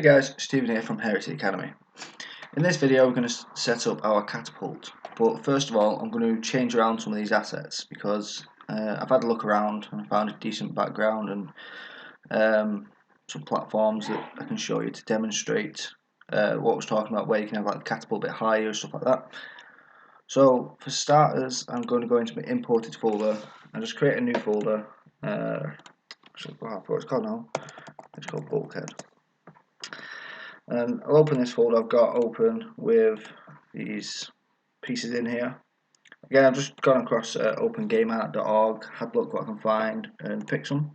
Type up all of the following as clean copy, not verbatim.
guys, Stephen here from Heresy Academy. In this video we're going to set up our catapult, but first of all I'm going to change around some of these assets because I've had a look around and I found a decent background and some platforms that I can show you to demonstrate what I was talking about, where you can have like the catapult a bit higher, stuff like that. So for starters I'm going to go into my imported folder and just create a new folder. Actually, I forgot what it's called now. It's called Bulkhead. And I'll open this folder I've got open with these pieces in here. Again, I've just gone across opengameart.org, had a look what I can find and picked some.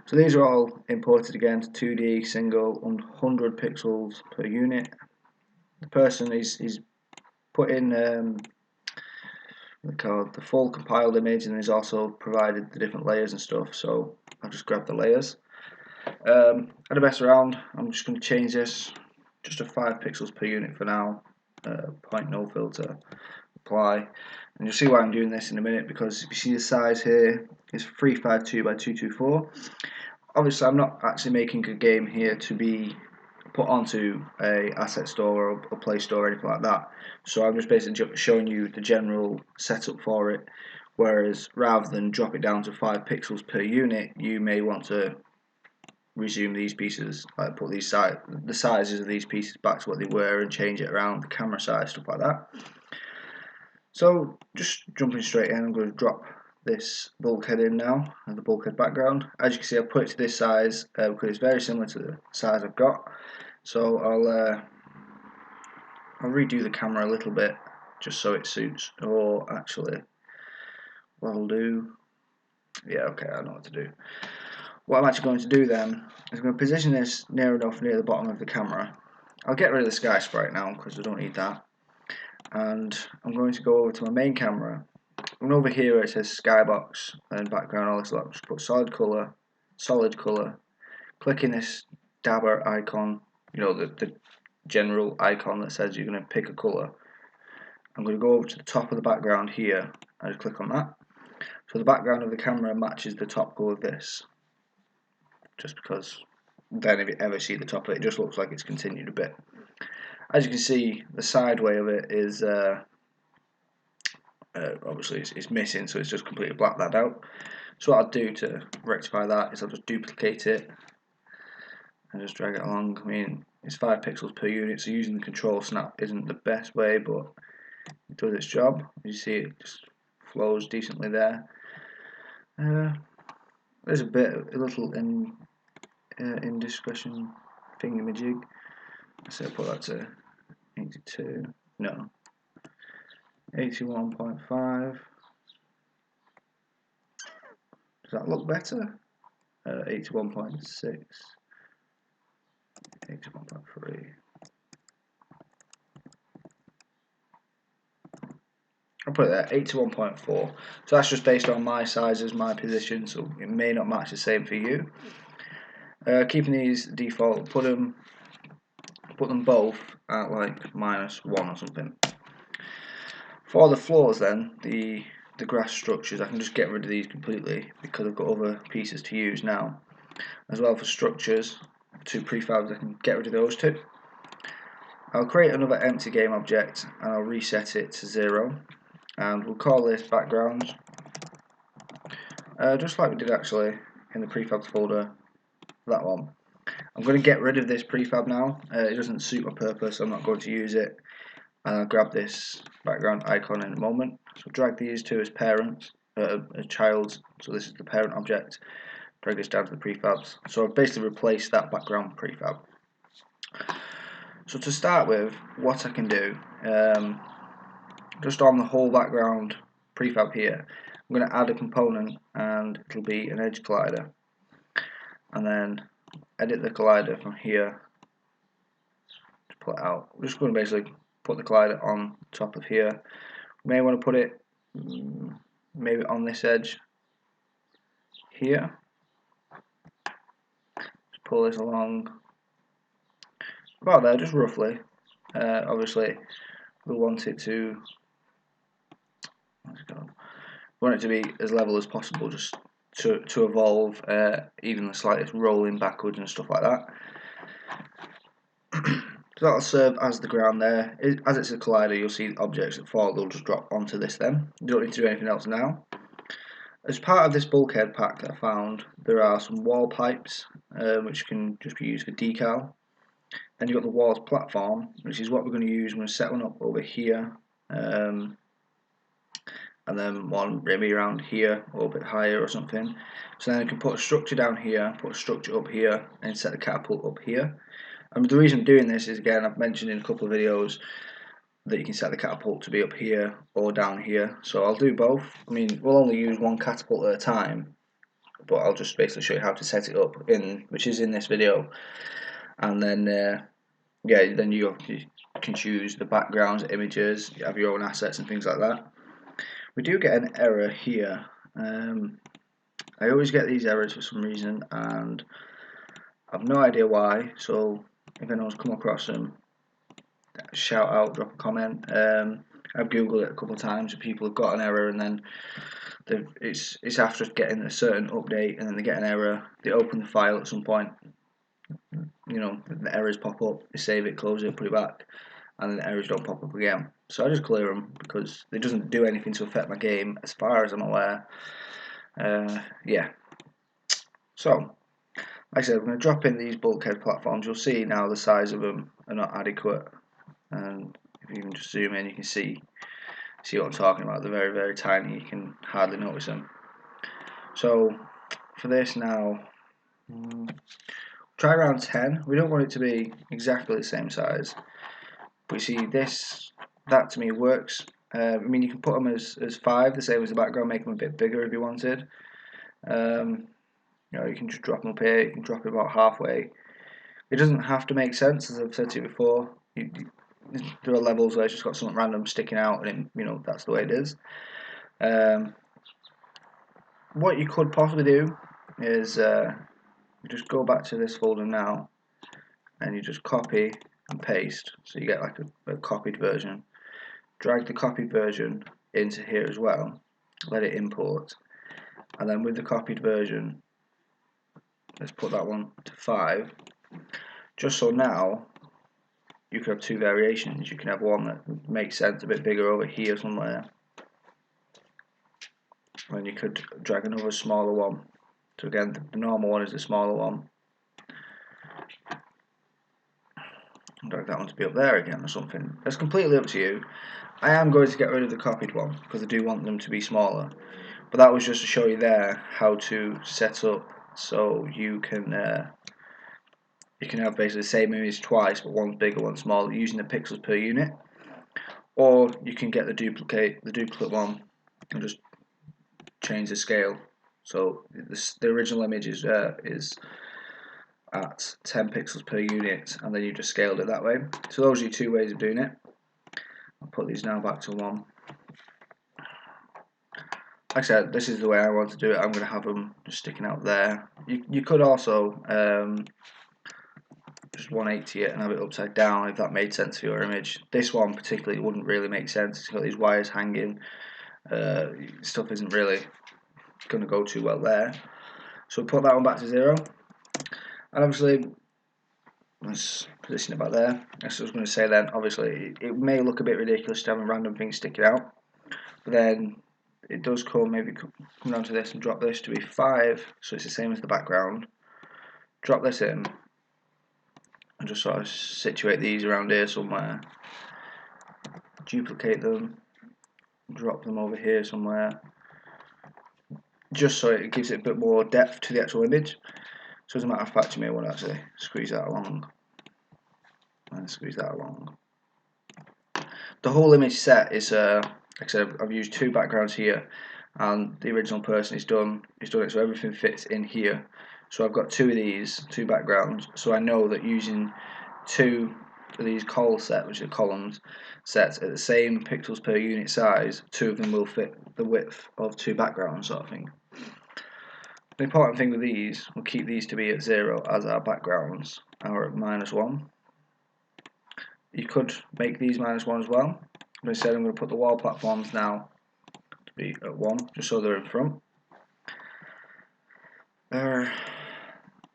So these are all imported again to 2D, single, 100 pixels per unit. The person is put in the full compiled image, and he's also provided the different layers and stuff, so I'll just grab the layers. At a mess around, I'm just going to change this just to 5 pixels per unit for now. Point no filter, apply, and you'll see why I'm doing this in a minute, because if you see the size here is 352 by 224. Obviously I'm not actually making a game here to be put onto a asset store or a play store or anything like that, so I'm just basically showing you the general setup for it, whereas rather than drop it down to 5 pixels per unit, you may want to resume these pieces, like put these the sizes of these pieces back to what they were and change it around, the camera size, stuff like that. So just jumping straight in, I'm going to drop this bulkhead in now and the bulkhead background. As you can see, I've put it to this size because it's very similar to the size I've got. So I'll redo the camera a little bit just so it suits. Or actually, what I'll do, yeah, okay, I know what to do. What I'm actually going to do then is I'm going to position this near enough near the bottom of the camera. I'll get rid of the sky sprite now because I don't need that. And I'm going to go over to my main camera. And over here where it says skybox and background, all this lot, just put solid color, clicking this dabber icon, you know, the general icon that says you're going to pick a color. I'm going to go over to the top of the background here and just click on that. So the background of the camera matches the top color of this. Just because then if you ever see the top of it, it just looks like it's continued a bit. As you can see, the sideway of it is obviously it's missing, so it's just completely blacked that out. So what I'll do to rectify that is I'll just duplicate it and just drag it along. I mean, it's 5 pixels per unit, so using the control snap isn't the best way, but it does its job. You see it just flows decently there. There's a little indiscretion thingamajig. So I'll put that to 82, no, 81.5. Does that look better? 81.6, 81.3. I'll put it there, 81.4. So that's just based on my sizes, my position, so it may not match the same for you. Keeping these default, put them both at like -1 or something. For the floors then, the grass structures, I can just get rid of these completely because I've got other pieces to use now. As well for structures, 2 prefabs, I can get rid of those too. I'll create another empty game object and I'll reset it to 0, and we'll call this background, just like we did actually in the prefabs folder, that one. I'm going to get rid of this prefab now. It doesn't suit my purpose, so I'm not going to use it. I'll grab this background icon in a moment. So drag these two as parents, as childs. So this is the parent object. Drag this down to the prefabs. So I've basically replaced that background prefab. So to start with, what I can do, just on the whole background prefab here, I'm going to add a component, and it'll be an edge collider. And then edit the collider from here to put it out. We're just going to basically put the collider on top of here. We may want to put it maybe on this edge here. Just pull this along about there, just roughly. Obviously we want it to be as level as possible, just to evolve even the slightest rolling backwards and stuff like that. So that'll serve as the ground there. As it's a collider, you'll see objects that fall, they'll just drop onto this then. You don't need to do anything else now. As part of this bulkhead pack that I found, there are some wall pipes, which can just be used for decal. Then you've got the walls platform, which is what we're going to use. I'm going to set one up over here, and then one maybe around here or a bit higher or something. So then I can put a structure down here, put a structure up here, and set the catapult up here. And the reason I'm doing this is, again, I've mentioned in a couple of videos that you can set the catapult to be up here or down here. So I'll do both. I mean, we'll only use one catapult at a time, but I'll just basically show you how to set it up, which is in this video. And then, yeah, then you can choose the backgrounds, images, you have your own assets and things like that. We do get an error here. I always get these errors for some reason, and I've no idea why. So if anyone's come across them, shout out, drop a comment. I've googled it a couple of times, and people have got an error, and then it's after getting a certain update, and then they get an error. They open the file at some point, you know, the errors pop up. They save it, close it, put it back, and then the errors don't pop up again. So I just clear them because it doesn't do anything to affect my game, as far as I'm aware. Yeah. So, like I said, we're going to drop in these bulkhead platforms. You'll see now the size of them are not adequate, and if you can just zoom in, you can see what I'm talking about. They're very, very tiny. You can hardly notice them. So for this now, try around 10. We don't want it to be exactly the same size, but you see that to me works. I mean, you can put them as 5, the same as the background, make them a bit bigger if you wanted. You know, you can just drop them up here. You can drop it about halfway. It doesn't have to make sense, as I've said to you before. There are levels where it's just got something random sticking out, and you know, that's the way it is. What you could possibly do is just go back to this folder now, and you just copy and paste, so you get like a copied version. Drag the copied version into here as well, let it import, and then with the copied version, let's put that one to 5, just so now you can have 2 variations. You can have one that makes sense, a bit bigger over here somewhere, and then you could drag another smaller one. So again, the normal one is the smaller one. Drag that one to be up there again or something. That's completely up to you. I am going to get rid of the copied one because I do want them to be smaller. But that was just to show you there how to set up so you can have basically the same image twice, but one's bigger, one's smaller, using the pixels per unit. Or you can get the duplicate one and just change the scale. So the original image is at 10 pixels per unit, and then you just scaled it that way. So those are your 2 ways of doing it. I'll put these now back to 1. Like I said, this is the way I want to do it. I'm going to have them just sticking out there. You could also just 180 it and have it upside down if that made sense for your image. This one particularly wouldn't really make sense. It's got these wires hanging. Stuff isn't really going to go too well there. So put that one back to 0. And obviously, let's position it back there. As I was going to say then, obviously it may look a bit ridiculous to have a random thing sticking out, but then it does maybe come down to this and drop this to be 5, so it's the same as the background. Drop this in and just sort of situate these around here somewhere. Duplicate them, drop them over here somewhere, just so it gives it a bit more depth to the actual image. So as a matter of fact, you may want to actually squeeze that along and squeeze that along. The whole image set is, like I said, I've used 2 backgrounds here, and the original person has done it so everything fits in here. So I've got 2 of these, 2 backgrounds, so I know that using 2 of these which are columns sets at the same pixels per unit size, 2 of them will fit the width of 2 backgrounds, sort of thing. The important thing with these, we'll keep these to be at 0 as our backgrounds are at -1. You could make these -1 as well, but instead I'm going to put the wall platforms now to be at 1, just so they're in front.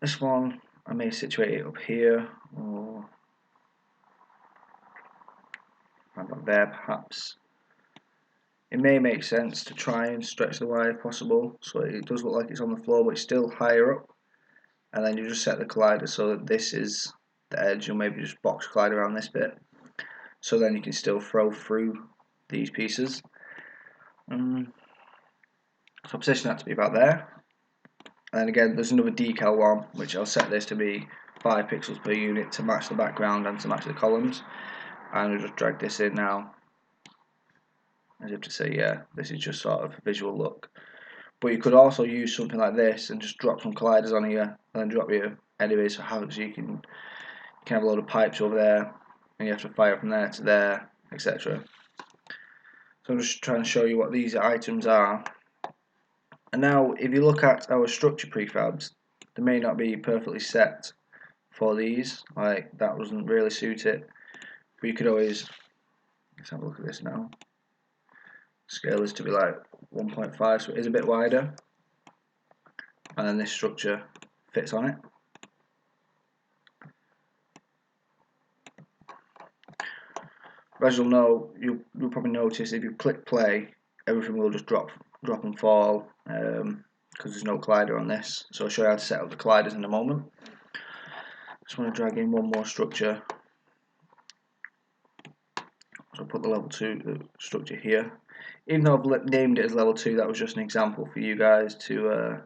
This one I may situate it up here or about there perhaps. It may make sense to try and stretch the wire if possible, so it does look like it's on the floor but it's still higher up, and then you just set the collider so that this is the edge, or maybe just box collide around this bit, so then you can still throw through these pieces. So position that to be about there. And then again, there's another decal one, which I'll set this to be 5 pixels per unit to match the background and to match the columns. And I'll just drag this in now, as if to say, yeah, this is just sort of a visual look. But you could also use something like this and just drop some colliders on here, and then drop your anyways, so you can have a load of pipes over there, and you have to fire from there to there, etc. So I'm just trying to show you what these items are. And now, if you look at our structure prefabs, they may not be perfectly set for these, like that doesn't really suit it, but you could always, let's have a look at this now. Scale is to be like 1.5, so it is a bit wider, and then this structure fits on it. But as you'll know, you'll probably notice if you click play, everything will just drop and fall, because there's no collider on this. So I'll show you how to set up the colliders in a moment. Just want to drag in one more structure. So I'll put the level 2 structure here. Even though I've named it as level 2, that was just an example for you guys to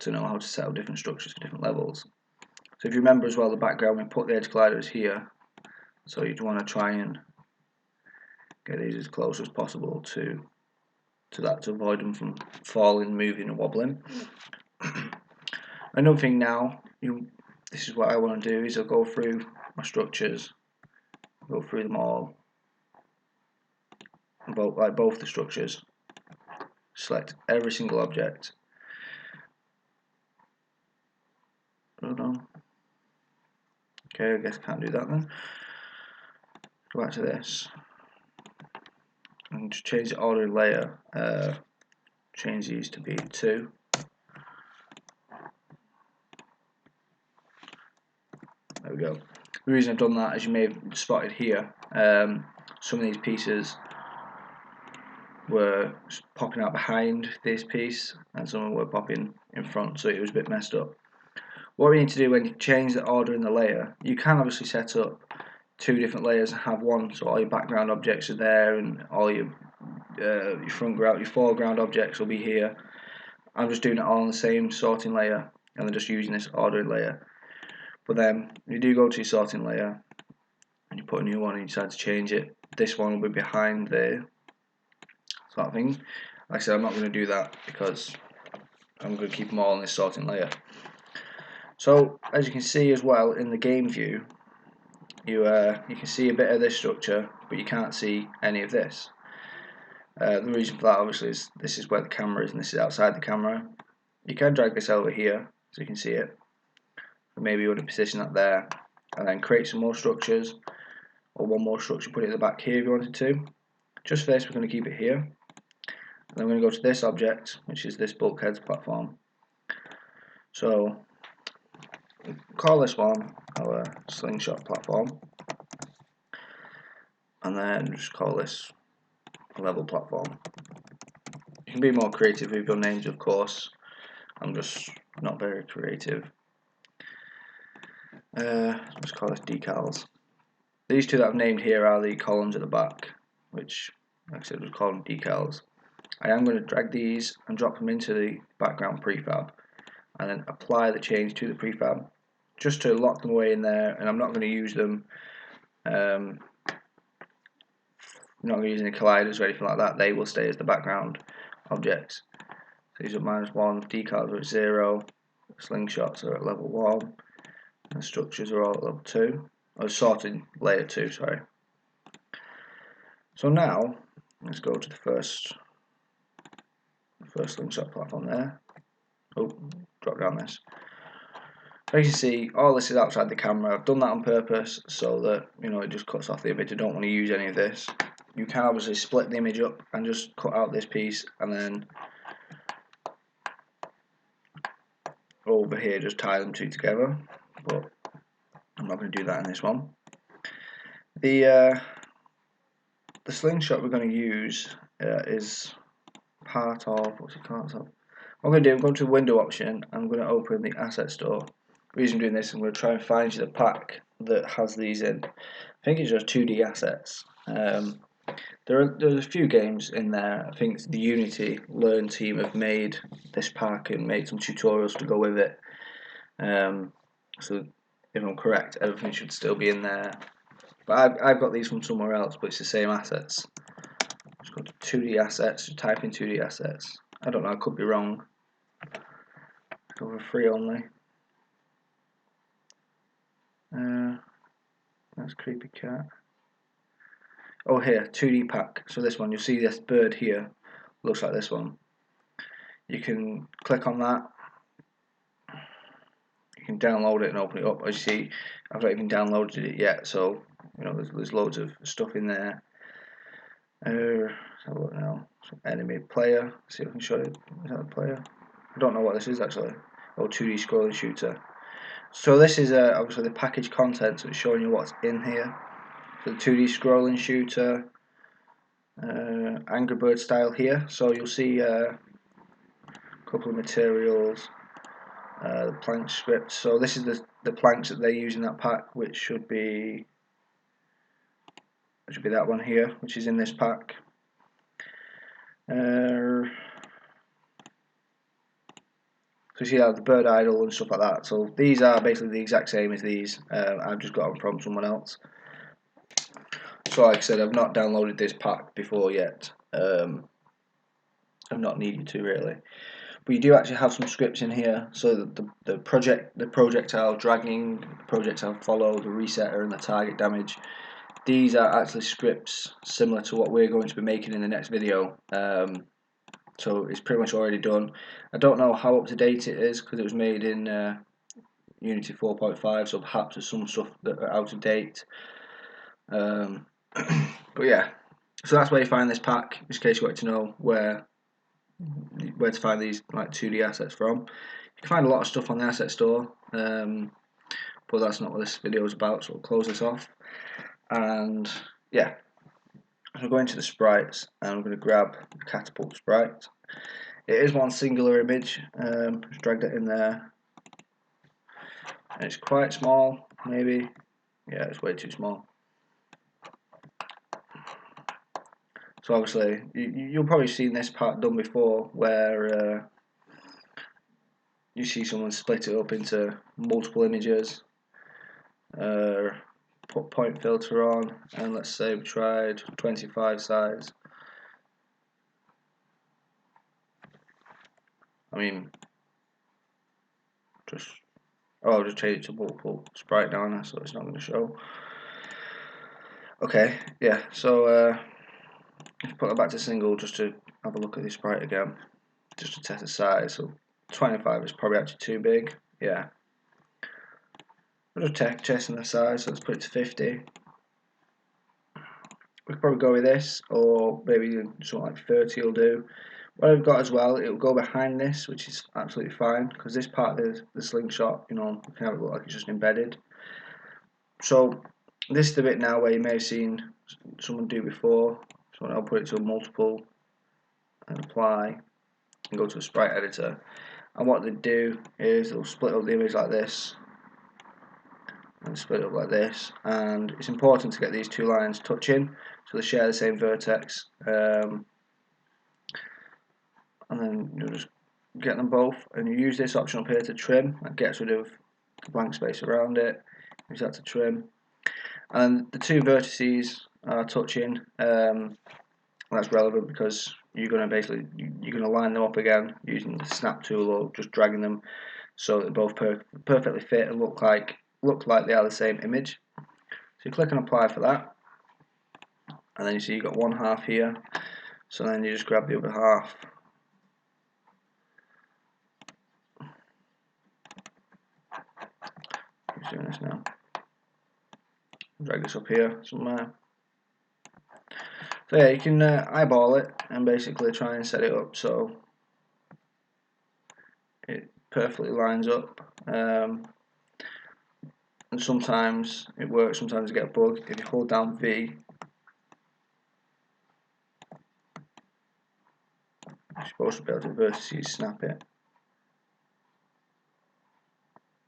know how to set up different structures for different levels. So if you remember as well, the background, we put the edge colliders here. So you'd want to try and get these as close as possible to that, to avoid them from falling, moving and wobbling. Another thing now, this is what I want to do, is I'll go through my structures, go through them all, both the structures, select every single object. Hold on. Okay, I guess I can't do that then. Go back to this and just change the order layer, change these to be 2. There we go. The reason I've done that, as you may have spotted here, some of these pieces were popping out behind this piece and some were popping in front, so it was a bit messed up. What we need to do when you change the order in the layer, you can obviously set up 2 different layers and have one, so all your background objects are there and all your foreground objects will be here. I'm just doing it all on the same sorting layer and then just using this ordering layer. But then you do go to your sorting layer and you put a new one and you decide to change it, this one will be behind there, sort of thing. Like I said, I'm not going to do that because I'm going to keep them all in this sorting layer. So as you can see as well in the game view, you can see a bit of this structure, but you can't see any of this. The reason for that obviously is this is where the camera is and this is outside the camera. You can drag this over here so you can see it. But maybe you want to position that there and then create some more structures, or one more structure, put it at the back here if you wanted to. Just for this, we're going to keep it here. And then we're going to go to this object, which is this bulkhead platform. So call this one our slingshot platform, and then just call this a level platform. You can be more creative with your names, of course. I'm just not very creative. Let's call this decals. These 2 that I've named here are the columns at the back, which, like I said, we'll call them decals. I am going to drag these and drop them into the background prefab, and then apply the change to the prefab, just to lock them away in there. And I'm not going to use them. I'm not going to use any colliders or anything like that. They will stay as the background objects. So these are -1, decals are at 0, slingshots are at level 1, and structures are all at level 2. Or sorted layer 2, sorry. So now let's go to the first slingshot platform there. Oh, drop down this. As you see, all this is outside the camera. I've done that on purpose so that it just cuts off the image. I don't want to use any of this. You can obviously split the image up and just cut out this piece, and then over here just tie them 2 together. But I'm not going to do that in this one. The slingshot we're going to use is part of, what's it called? So what I'm going to do, I'm going to the window option, I'm going to open the asset store. The reason I'm doing this, I'm going to try and find you the pack that has these in. I think it's just 2D assets. There's a few games in there. I think the Unity Learn team have made this pack and made some tutorials to go with it. So if I'm correct, everything should still be in there. But I've got these from somewhere else, but it's the same assets. Just go to 2D assets, just type in 2D assets. I don't know, I could be wrong. Go for free only. That's creepy cat. Oh, here, 2D pack. So this one, you'll see this bird here. Looks like this one. You can click on that. You can download it and open it up. As you see, I've not even downloaded it yet, so you know there's loads of stuff in there. Let's have a look now. So enemy player. See if I can show you. Is that a player? I don't know what this is actually. Oh, 2D scrolling shooter. So this is obviously the package content, so it's showing you what's in here. So the 2D scrolling shooter, Angry Bird style here. So you'll see a couple of materials, the plank script. So this is the planks that they use in that pack, which should be that one here, which is in this pack. So you see the bird idol and stuff like that. So these are basically the exact same as these. I've just got them from someone else. So like I said, I've not downloaded this pack before yet. I've not needed to really. But you do actually have some scripts in here. So the projectile dragging, the projectile follow, the resetter, and the target damage. These are actually scripts similar to what we're going to be making in the next video. So it's pretty much already done. I don't know how up to date it is because it was made in Unity 4.5, so perhaps there's some stuff that are out of date. But yeah, so that's where you find this pack, just in case you wanted to know where to find these like 2D assets from. You can find a lot of stuff on the asset store, but that's not what this video is about, so we'll close this off. And yeah, so we're going to the sprites, and I'm going to grab the Catapult sprite. It is one singular image, just dragged it in there. And it's quite small, maybe. Yeah, it's way too small. So obviously, you'll probably seen this part done before, where you see someone split it up into multiple images, put point filter on, and let's say we tried 25 size. I mean, I'll just change it to multiple sprite now, so it's not going to show. Okay, yeah, so let's put it back to single just to have a look at the sprite again, just to test the size. So 25 is probably actually too big. Yeah. We'll just testing the size, so let's put it to 50. We could probably go with this, or maybe something like 30 will do. What I've got as well, it will go behind this, which is absolutely fine, because this part of the slingshot, you know, you can have it look like it's just embedded. So this is the bit now where you may have seen someone do before. So I'll put it to a multiple and apply and go to a sprite editor. And what they do is they'll split up the image like this and split it up like this. And it's important to get these two lines touching so they share the same vertex. And then you'll just get them both, and you use this option up here to trim. That gets rid of the blank space around it. Use that to trim. And the two vertices are touching. That's relevant because you're going to line them up again using the snap tool or just dragging them so they both perfectly fit and look like they are the same image. So you click on apply for that, and then you see you've got one half here. So then you just grab the other half. Who's doing this now? Drag this up here somewhere. So yeah, you can eyeball it and basically try and set it up so it perfectly lines up. And and sometimes it works, sometimes you get a bug. If you hold down V, you're supposed to be able to vertices snap it.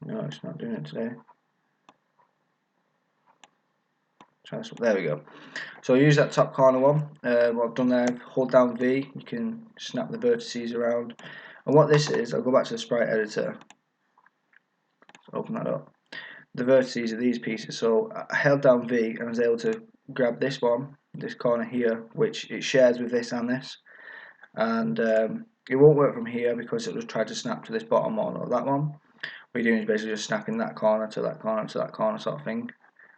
No, it's not doing it today. There we go. So use that top corner one. What I've done there, hold down V, you can snap the vertices around. And what this is, I'll go back to the sprite editor. So open that up. The vertices are these pieces. So I held down V and I was able to grab this one, this corner here, which it shares with this and this. And it won't work from here because it was trying to snap to this bottom one or that one. What you're doing is basically just snapping that corner to that corner to that corner sort of thing.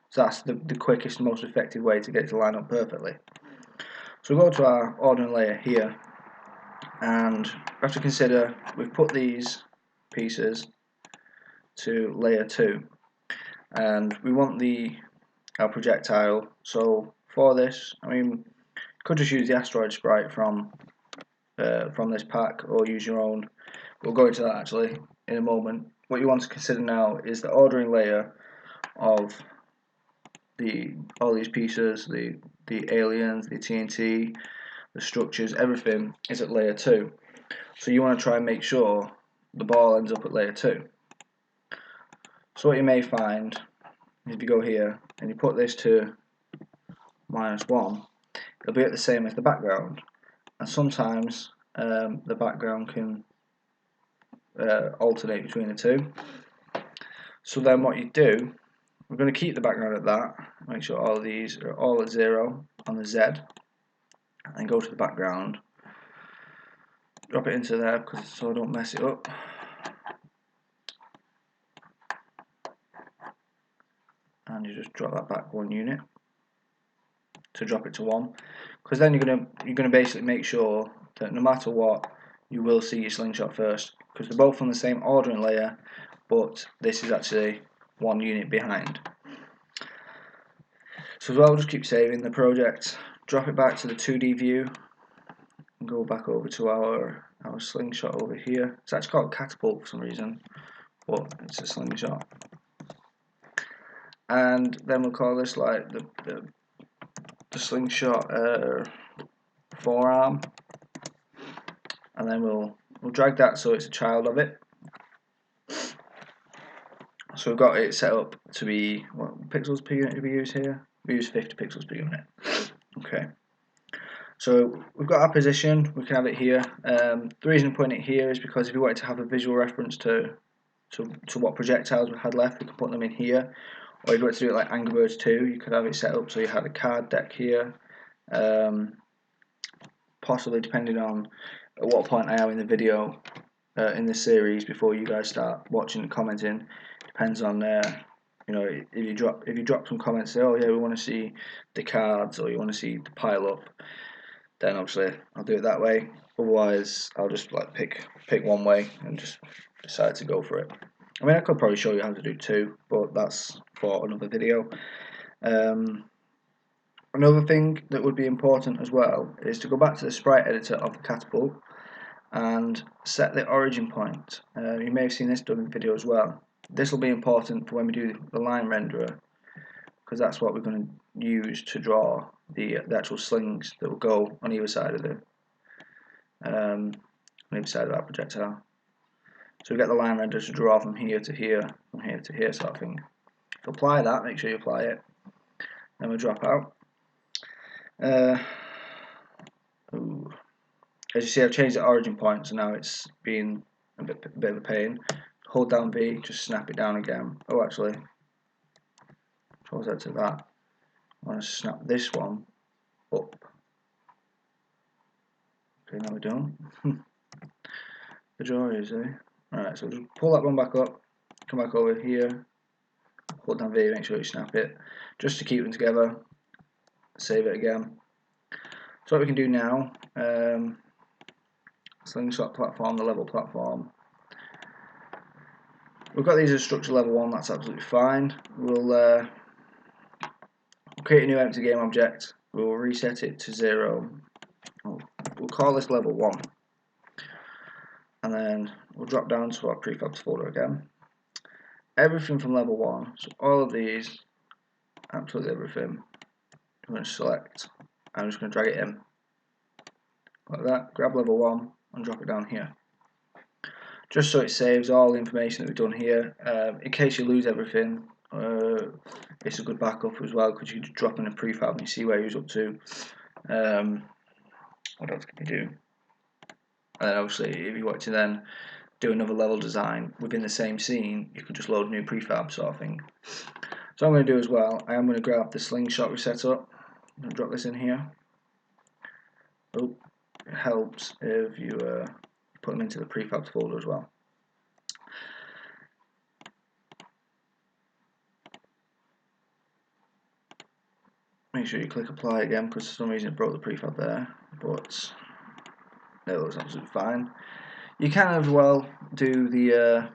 So that's the quickest, most effective way to get it to line up perfectly. So we'll go to our ordering layer here, and we have to consider we've put these pieces to layer 2, and we want our projectile. So for this, I mean, you could just use the asteroid sprite from this pack, or use your own. We'll go into that actually in a moment. What you want to consider now is the ordering layer of all these pieces, the aliens, the TNT, the structures, everything is at layer 2. So you want to try and make sure the ball ends up at layer 2. So what you may find, if you go here and you put this to -1, it'll be at the same as the background. And sometimes the background can alternate between the two. So then what you do, we're going to keep the background at that, make sure all of these are all at 0 on the Z, and go to the background, drop it into there so I don't mess it up. And you just drop that back 1 unit to drop it to 1, because then you're gonna basically make sure that no matter what, you will see your slingshot first, because they're both on the same ordering layer, but this is actually 1 unit behind. So as well, just keep saving the project, drop it back to the 2D view, and go back over to our slingshot over here. It's actually called Catapult for some reason, but it's a slingshot. And then we'll call this like the slingshot forearm, and then we'll drag that so it's a child of it. So we've got it set up to be, what pixels per unit do we use here? We use 50 pixels per unit. Okay. So we've got our position, we can have it here. The reason I'm putting it here is because if you wanted to have a visual reference to what projectiles we had left, we can put them in here. Or if you want to do it like Angry Birds 2, you could have it set up so you had a card deck here. Possibly, depending on at what point I am in the video, in this series, before you guys start watching and commenting, depends on you know, if you drop some comments, say, oh yeah, we want to see the cards, or you want to see the pile up, then obviously I'll do it that way. Otherwise, I'll just like pick one way and just decide to go for it. I mean, I could probably show you how to do 2, but that's for another video. Another thing that would be important as well is to go back to the sprite editor of the catapult and set the origin point. You may have seen this done in the video as well. This will be important for when we do the line renderer, because that's what we're going to use to draw the actual slings that will go on either side of our projectile. So we get the line renderer to draw from here to here, from here to here, sort of thing. To apply that, make sure you apply it. Then we'll drop out. As you see, I've changed the origin point, so now it's been a bit of a pain. Hold down V, just snap it down again. Oh, actually, close that to that. I want to snap this one up. Okay, now we don't. The joy is, eh? Alright, so just pull that one back up, come back over here, hold down V, make sure you snap it, just to keep them together. Save it again. So what we can do now, slingshot platform, the level platform. We've got these as structure level 1, that's absolutely fine. We'll create a new empty game object, we'll reset it to 0. We'll call this level 1. And then we'll drop down to our prefabs folder again. everything from level 1, so all of these, absolutely everything, I'm going to select, I'm just going to drag it in, like that, grab level 1 and drop it down here. Just so it saves all the information that we've done here. In case you lose everything, it's a good backup as well, because you can just drop in a prefab and you see where he's up to. What else can you do? And then obviously if you want to then do another level design within the same scene, you could just load new prefab sort of thing. So I'm going to do as well, I am going to grab the slingshot we set up and drop this in here. Oh, it helps if you put them into the prefabs folder as well. Make sure you click apply again, because for some reason it broke the prefab there, but it looks absolutely fine. You can as well do the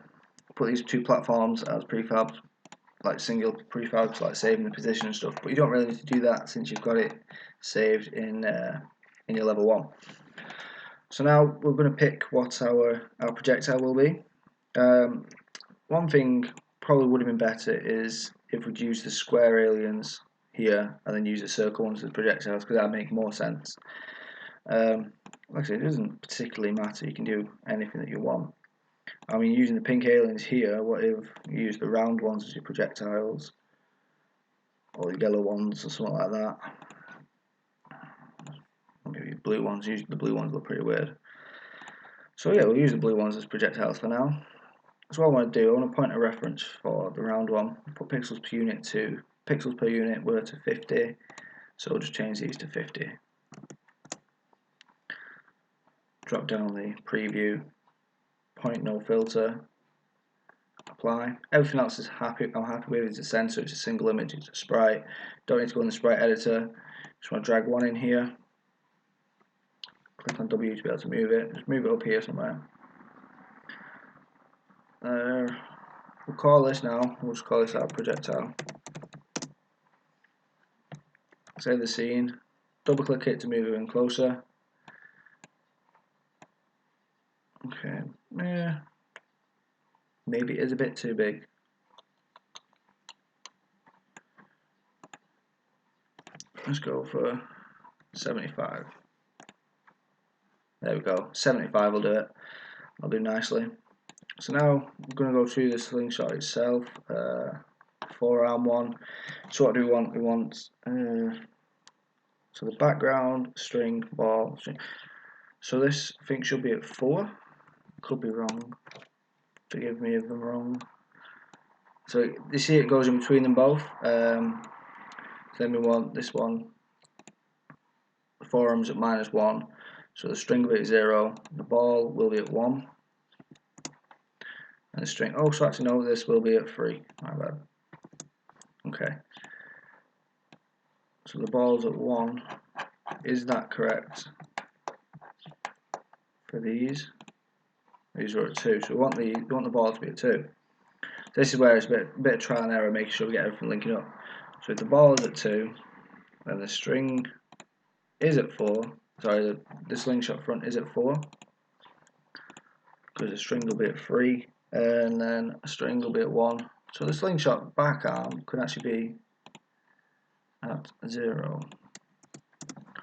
put these two platforms as prefabs, like single prefabs, like saving the position and stuff, but you don't really need to do that since you've got it saved in your level 1. So now we're going to pick what our projectile will be. One thing probably would have been better is if we'd use the square aliens here and then use the circle ones as projectiles, because that would make more sense. Like I said, it doesn't particularly matter, you can do anything that you want. I mean, using the pink aliens here, what if you use the round ones as your projectiles, or the yellow ones or something like that. Maybe blue ones, usually the blue ones look pretty weird. So yeah, we'll use the blue ones as projectiles for now. So what I want to do, I want to point a reference for the round one, put pixels per unit to, pixels per unit were to 50, so we'll just change these to 50. Drop down the preview, point no filter, apply. Everything else is I'm happy with. It's a sensor, it's a single image, it's a sprite. Don't need to go in the sprite editor. Just want to drag one in here. Click on W to be able to move it. Just move it up here somewhere. We'll call this now. We'll just call this our projectile. Save the scene. Double click it to move it in closer. Okay. Yeah. Maybe it is a bit too big. Let's go for 75. There we go. 75 will do it. I'll do nicely. So now I'm going to go through the slingshot itself. Forearm one. So what do we want? We want so the background, string, ball, string. So this I think should be at 4. Could be wrong. Forgive me if I'm wrong. So you see it goes in between them both. Then we want this one. The forearm's at -1. So the string will be at 0. The ball will be at 1. And the string, oh, so actually no, this will be at 3. My bad. Okay. So the ball's at 1. Is that correct? For these are at 2. So we want the ball to be at 2. This is where it's a bit of trial and error, making sure we get everything linking up. So if the ball is at 2, then the string is at 4. Sorry, the slingshot front is at 4, because the string will be at 3, and then a string will be at 1. So the slingshot back arm could actually be at 0.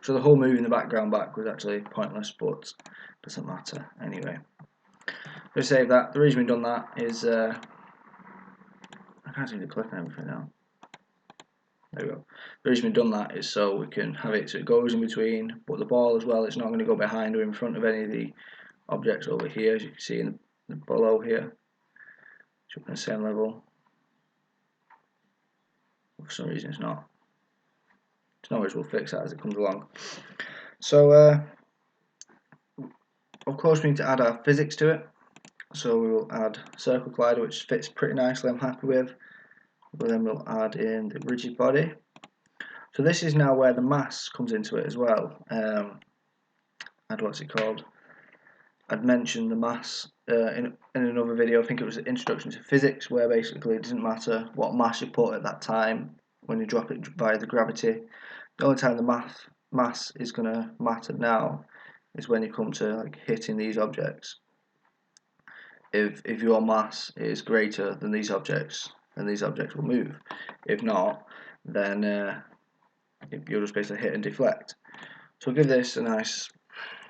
So the whole moving the background back was actually pointless, but doesn't matter anyway. We'll save that. The reason we've done that is I can't seem to click on everything now. There we go. The reason we've done that is so we can have it so it goes in between, but the ball as well, it's not going to go behind or in front of any of the objects over here, as you can see in the below here. It's up on the same level. For some reason it's not. It's no worries, we'll fix that as it comes along. So of course we need to add our physics to it. So we will add circle collider, which fits pretty nicely, I'm happy with. But then we'll add in the rigid body. So this is now where the mass comes into it as well. And what's it called? I'd mentioned the mass in another video. I think it was the introduction to physics, where basically it doesn't matter what mass you put at that time when you drop it via the gravity. The only time the mass is going to matter now is when you come to like hitting these objects. if your mass is greater than these objects, then these objects will move. If not, then you'll just basically hit and deflect. So we'll give this a nice,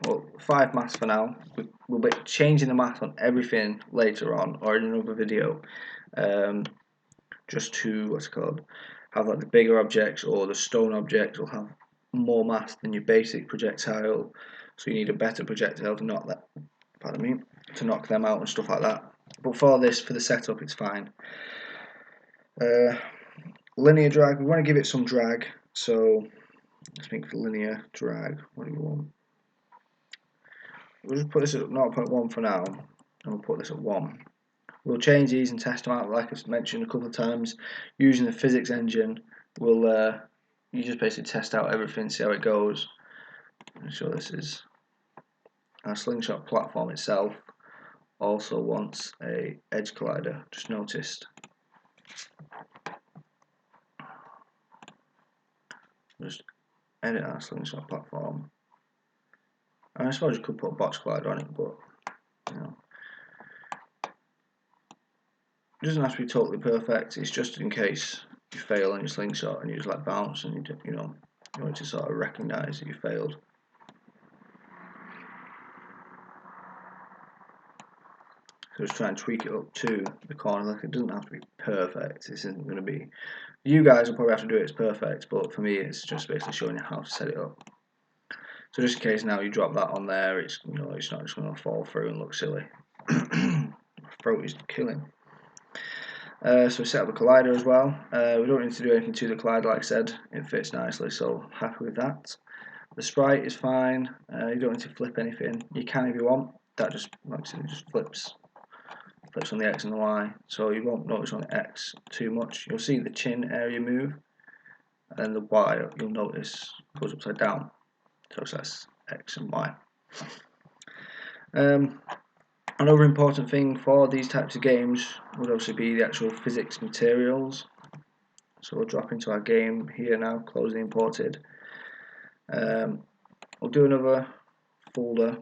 well, 5 mass for now. We'll be changing the mass on everything later on, or in another video, just to, what's it called, have like the bigger objects or the stone objects will have more mass than your basic projectile, so you need a better projectile to knock that, pardon me, to knock them out and stuff like that. But for this, for the setup, it's fine. Linear drag, we want to give it some drag, so let's think linear drag. What do you want? We'll just put this at 0.1 for now, and we'll put this at 1. We'll change these and test them out, like I've mentioned a couple of times. Using the physics engine, we'll you just basically test out everything, see how it goes. I'm sure this is our Slingshot platform itself. Also wants a edge collider. Just noticed. Just edit our Slingshot platform. And I suppose you could put a box collider on it, but you know, it doesn't have to be totally perfect. It's just in case you fail on your slingshot and you just like bounce and you want to sort of recognise that you failed. So just try and tweak it up to the corner. Like, it doesn't have to be perfect. This isn't going to be. You guys will probably have to do it as perfect, but for me, it's just basically showing you how to set it up. So just in case now you drop that on there, it's it's not just going to fall through and look silly. My throat is killing. So we set up the collider as well. We don't need to do anything to the collider, like I said. It fits nicely, so happy with that. The sprite is fine. You don't need to flip anything. You can if you want. That just, like I said, just flips on the X and the Y, so you won't notice on the X too much. You'll see the chin area move, and then the Y you'll notice goes upside down. So that's X and Y. Another important thing for these types of games would obviously be the actual physics materials. So we'll drop into our game here now, close the imported. We'll do another folder,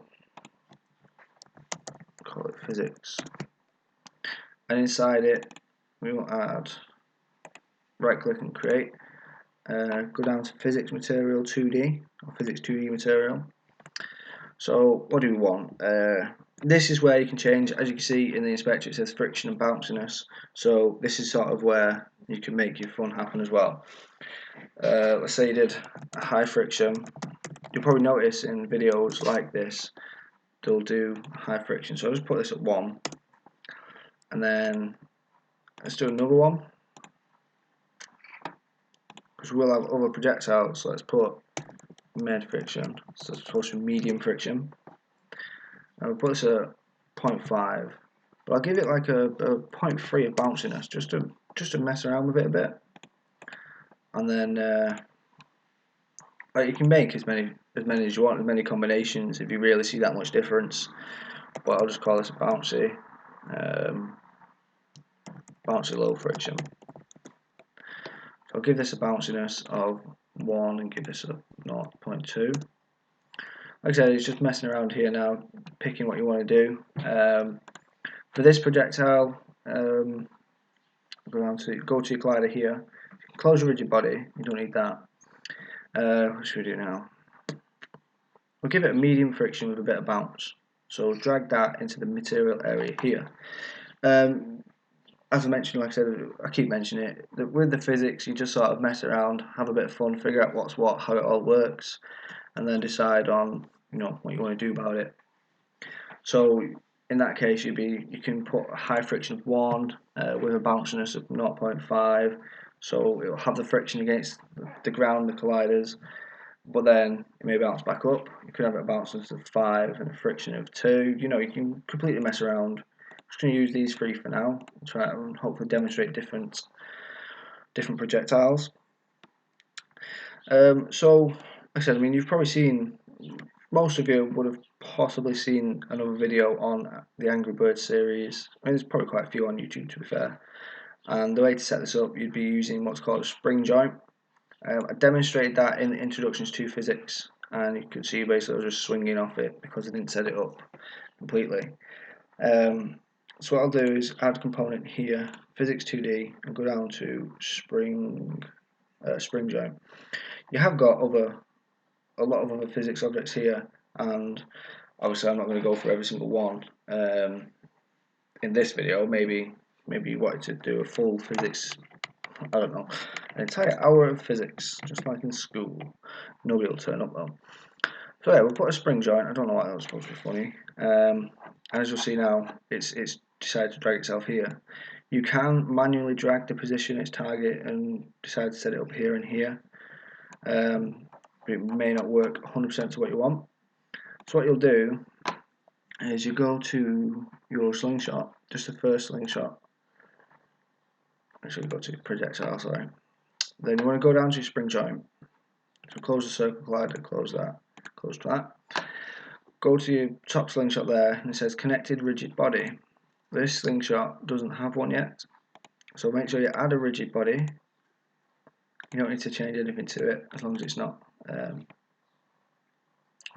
call it physics, and inside it we will add, right click and create, go down to physics material 2D, or physics 2D material. So what do we want? This is where you can change, as you can see in the inspector it says friction and bounciness, so this is sort of where you can make your fun happen as well. Let's say you did a high friction. You'll probably notice in videos like this they'll do high friction, so I'll just put this at 1, and then let's do another one, because we'll have other projectiles, so let's put mid friction, so it's supposed to be medium friction. And we'll put this at 0.5, but I'll give it like a 0.3 of bounciness, just to mess around with it a bit. And then like, you can make as many as you want, as many combinations if you really see that much difference. But I'll just call this a bouncy low friction. So I'll give this a bounciness of 1 and give this a 0.2. Like I said, it's just messing around here now, picking what you want to do. For this projectile, go to your collider here. Close your rigid body. You don't need that. What should we do now? We'll give it a medium friction with a bit of bounce. So drag that into the material area here. As I mentioned, like I said, I keep mentioning it, that with the physics you just sort of mess around, have a bit of fun, figure out what's what, how it all works, and then decide on what you want to do about it. So in that case you can put a high friction of 1 with a bounciness of 0.5, so it will have the friction against the ground, the colliders, but then it may bounce back up. You could have a bounciness of 5 and a friction of 2. You can completely mess around. I'm just going to use these 3 for now, try and hopefully demonstrate different projectiles. So like I said, you've probably seen, most of you would have possibly seen another video on the Angry Birds series. There's probably quite a few on YouTube, to be fair. And the way to set this up, you'd be using what's called a spring joint. I demonstrated that in the introductions to physics, and you can see basically I was just swinging off it because I didn't set it up completely. So what I'll do is add component here, physics 2D, and go down to spring joint. You have got a lot of other physics objects here, and obviously I'm not going to go through every single one in this video. Maybe you wanted to do a full physics, I don't know, an entire hour of physics, just like in school. Nobody will turn up though. So yeah, we'll put a spring joint. I don't know why that was supposed to be funny. As you'll see now, it's decided to drag itself here. You can manually drag the position its target and decide to set it up here and here. But it may not work 100% to what you want. So what you'll do is you go to your slingshot, just the first slingshot. Actually, go to projectile, sorry. Then you want to go down to your spring joint. So close the circle collider, close that, close that. Go to your top slingshot there, and it says connected rigid body. This slingshot doesn't have one yet, so make sure you add a rigid body. You don't need to change anything to it as long as it's not. In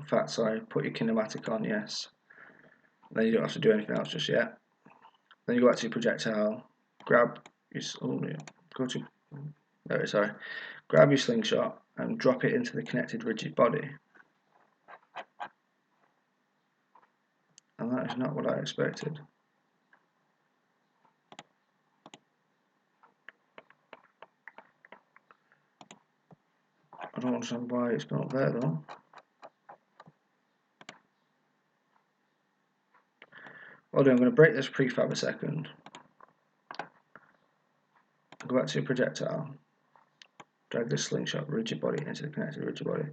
fact, sorry, put your kinematic on, yes. Then you don't have to do anything else just yet. Then you go back to your projectile, grab your grab your slingshot and drop it into the connected rigid body. And that is not what I expected. I don't understand why it's not there though. What I'll do, I'm going to break this prefab a second. Go back to your projectile. Drag the slingshot rigid body into the connected rigid body.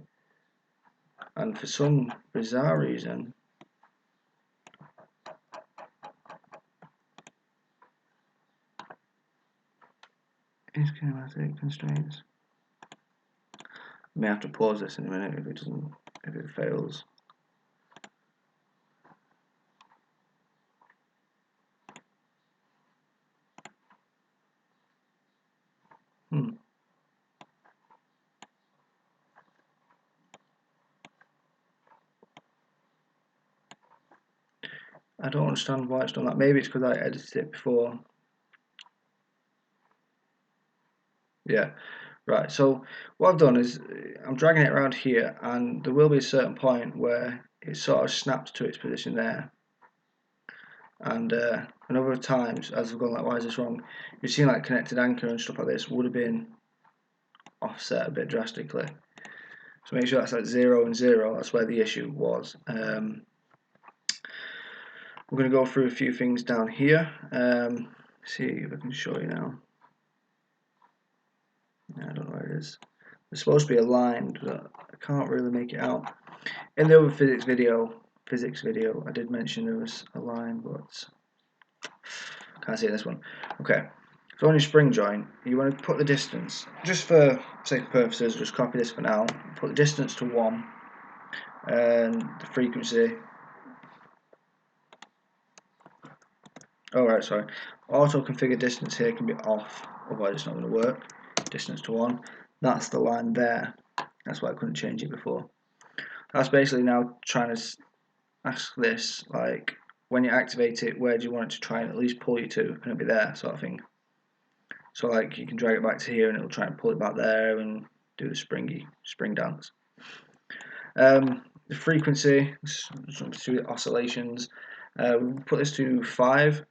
And for some bizarre reason, is kinematic constraints. I may have to pause this in a minute if it fails. I don't understand why it's done that. Maybe it's because I edited it before. Yeah, right. So what I've done is I'm dragging it around here, and there will be a certain point where it sort of snaps to its position there. And other times, as I've gone like, why is this wrong? You've seen like connected anchor and stuff like this would have been offset a bit drastically. So make sure that's like 0 and 0. That's where the issue was. We're going to go through a few things down here. See if I can show you now. I don't know where it is. It's supposed to be aligned, but I can't really make it out. In the other physics video, I did mention there was a line, but can't see it in this one. Okay, so on your spring joint, you want to put the distance, just for sake of purposes, just copy this for now. Put the distance to 1, and the frequency. Oh right, sorry. Auto configure distance here can be off, otherwise it's not going to work. Distance to 1. That's the line there. That's why I couldn't change it before. That's basically now trying to ask this, like, when you activate it, where do you want it to try and at least pull you to, and it'll be there, sort of thing. So like you can drag it back to here and it'll try and pull it back there and do the spring dance. The frequency, to oscillations, we'll put this to 5.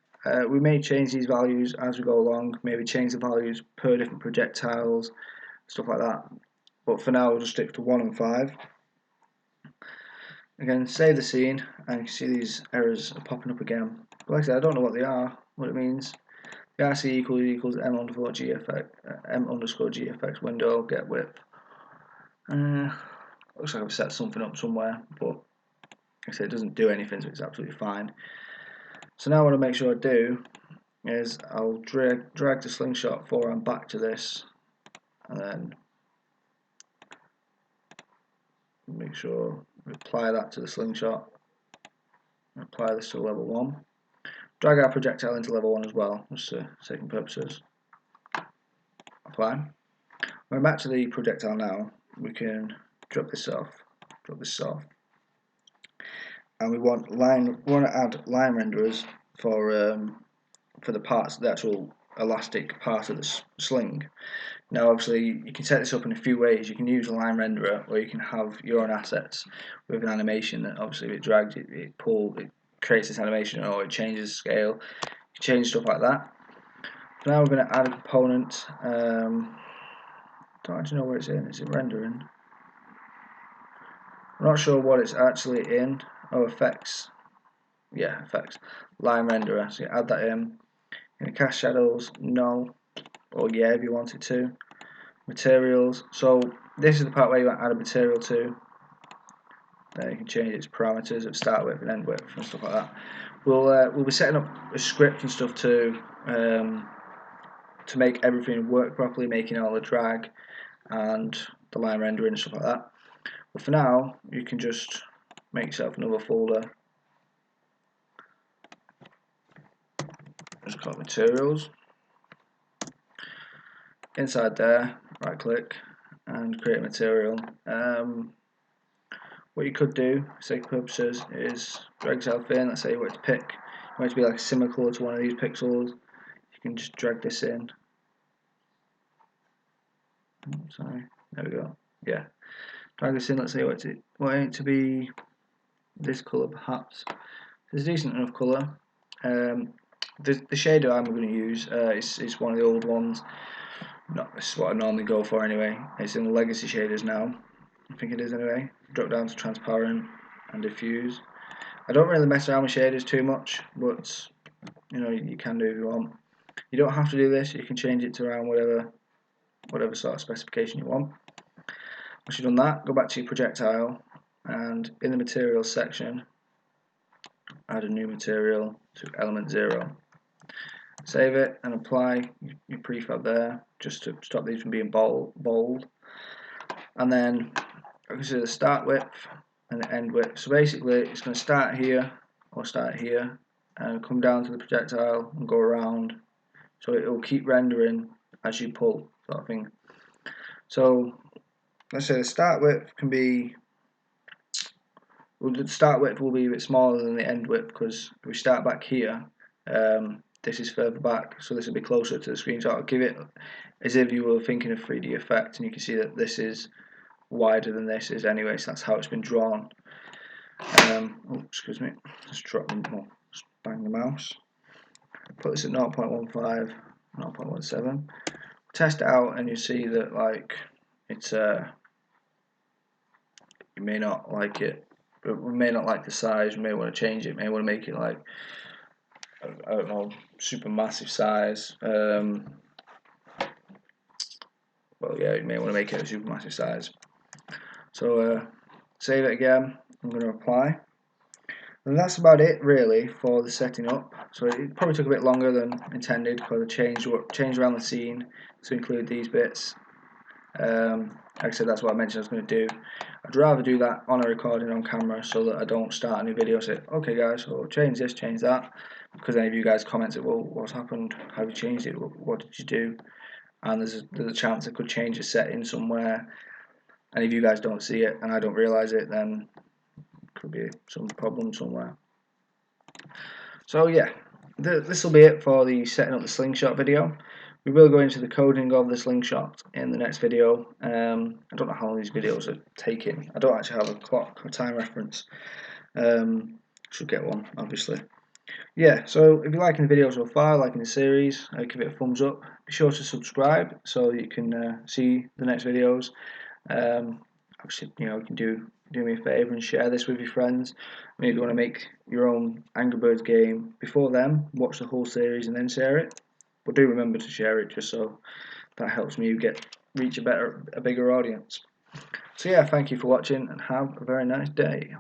We may change these values as we go along, maybe change the values per different projectiles, stuff like that. But for now we'll just stick to 1 and 5. Again, save the scene, and you can see these errors are popping up again. But like I said, I don't know what they are, what it means. The RC equals m underscore g effects window get width. Looks like I've set something up somewhere, but like I said, it doesn't do anything, so it's absolutely fine. So now what I make sure I do is I'll drag the slingshot forehand back to this, and then make sure we apply that to the slingshot. Apply this to level 1. Drag our projectile into level 1 as well, just for sake of purposes. Apply. When we're back to the projectile now, we can drop this off, and we want to add line renderers the parts, the actual elastic part of the sling. Now obviously you can set this up in a few ways. You can use a line renderer, or you can have your own assets with an animation that obviously if it drags it pulls, it creates this animation, or it changes scale. You can change stuff like that. Now we're going to add a component. Don't actually know where it's in. Is it rendering? I'm not sure what it's actually in. Oh, effects. Yeah, effects. Line renderer. So you add that in. Cast shadows, no, or yeah if you wanted to. Materials. So this is the part where you want to add a material to. Then you can change its parameters of start width and end width and stuff like that. We'll be setting up a script and stuff to make everything work properly, making all the drag and the line rendering and stuff like that. But for now, you can just make yourself another folder. Just call it materials. Inside there, right click and create a material. What you could do, for sake of purposes, is drag yourself in. Let's say you want to pick, you want it to be like a similar colour to one of these pixels. You can just drag this in. Sorry, there we go. Yeah, drag this in. Let's say you want it to be this colour, perhaps. It's a decent enough colour. The shader I'm going to use is one of the old ones. This is what I normally go for anyway. It's in the legacy shaders now. I think it is anyway. Drop down to transparent and diffuse. I don't really mess around with shaders too much, but you know, you can do if you want. You don't have to do this. You can change it to around whatever sort of specification you want. Once you've done that, go back to your projectile, and in the materials section, add a new material to element 0. Save it and apply your prefab there, just to stop these from being bold. And then I can see the start width and the end width. So basically it's going to start here or start here and come down to the projectile and go around. So it will keep rendering as you pull, sort of thing. So let's say the start width can be, well, the start width will be a bit smaller than the end width, because if we start back here, this is further back, so this will be closer to the screen. So I'll give it as if you were thinking of 3D effect, and you can see that this is wider than this is anyway, so that's how it's been drawn. Oh, excuse me, just bang the mouse. Put this at 0.15, 0.17. Test it out, and you see that like it's you may not like it. But we may not like the size. We may want to change it. We may want to make it like, I don't know, super massive size. Well, yeah, you may want to make it a super massive size. So save it again. I'm going to apply. And that's about it really for the setting up. So it probably took a bit longer than intended, because I changed around the scene to include these bits. Like I said, that's what I mentioned I was going to do. I'd rather do that on a recording on camera, so that I don't start a new video and say, okay guys, so change this, change that, because any of you guys commented, well, what's happened, how have you changed it, what did you do? And there's a chance I could change a setting somewhere, and if you guys don't see it and I don't realise it, then could be some problem somewhere. So yeah, this will be it for the setting up the Slingshot video. We will go into the coding of the Slingshot in the next video. I don't know how long these videos are taking. I don't actually have a clock or time reference. Should get one, obviously. Yeah, so if you're liking the video so far, liking the series, give it a thumbs up. Be sure to subscribe so you can see the next videos. Obviously, you know, you can do me a favour and share this with your friends. Maybe you want to make your own Angry Birds game before then, watch the whole series and then share it. But do remember to share it, just so that helps me reach a bigger audience. So yeah, thank you for watching and have a very nice day.